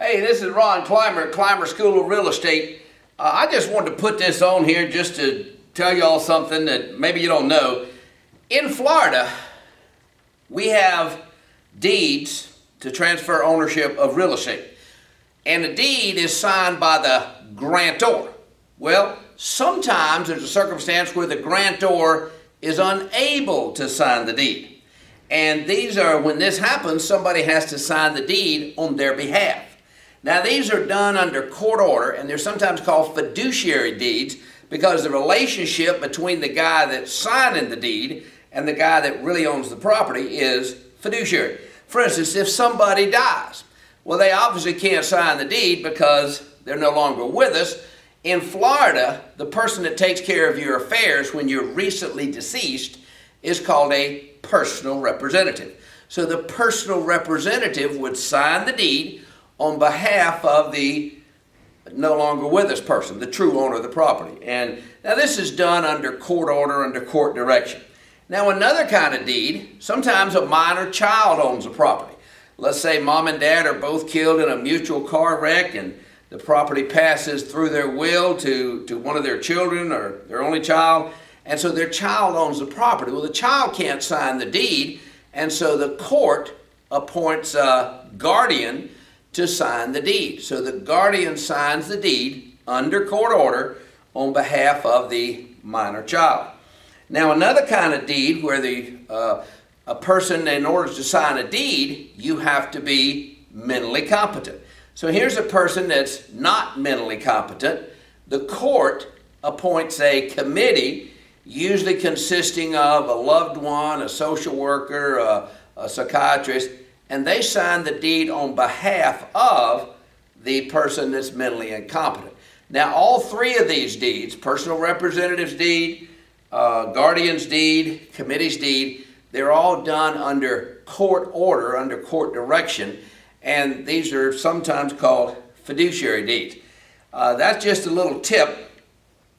Hey, this is Ron Clymer at Clymer School of Real Estate. I just wanted to put this on here just to tell you all something that maybe you don't know. In Florida, we have deeds to transfer ownership of real estate. And the deed is signed by the grantor. Well, sometimes there's a circumstance where the grantor is unable to sign the deed. And these are, when this happens, somebody has to sign the deed on their behalf. Now, these are done under court order, and they're sometimes called fiduciary deeds because the relationship between the guy that's signing the deed and the guy that really owns the property is fiduciary. For instance, if somebody dies, well, they obviously can't sign the deed because they're no longer with us. In Florida, the person that takes care of your affairs when you're recently deceased is called a personal representative. So the personal representative would sign the deed on behalf of the no longer with us person, the true owner of the property. And now this is done under court order, under court direction. Now another kind of deed, sometimes a minor child owns a property. Let's say mom and dad are both killed in a mutual car wreck and the property passes through their will to one of their children or their only child, and so their child owns the property. Well, the child can't sign the deed, and so the court appoints a guardian to sign the deed. So the guardian signs the deed under court order on behalf of the minor child. Now another kind of deed where a person, in order to sign a deed, you have to be mentally competent. So here's a person that's not mentally competent. The court appoints a committee, usually consisting of a loved one, a social worker, a psychiatrist, and they sign the deed on behalf of the person that's mentally incompetent. Now all three of these deeds, personal representative's deed, guardian's deed, committee's deed, they're all done under court order, under court direction, and these are sometimes called fiduciary deeds. That's just a little tip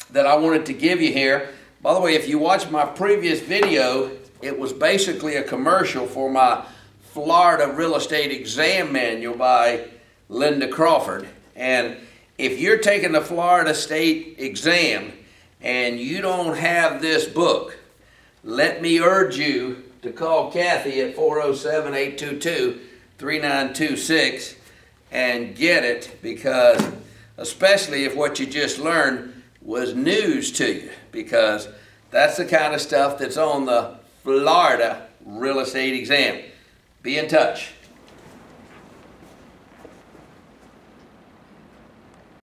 that I wanted to give you here. By the way, if you watched my previous video, it was basically a commercial for my Florida Real Estate Exam Manual by Linda Crawford. And if you're taking the Florida State exam and you don't have this book, let me urge you to call Kathy at 407-822-3926 and get it, because especially if what you just learned was news to you, because that's the kind of stuff that's on the Florida Real Estate Exam. Be in touch.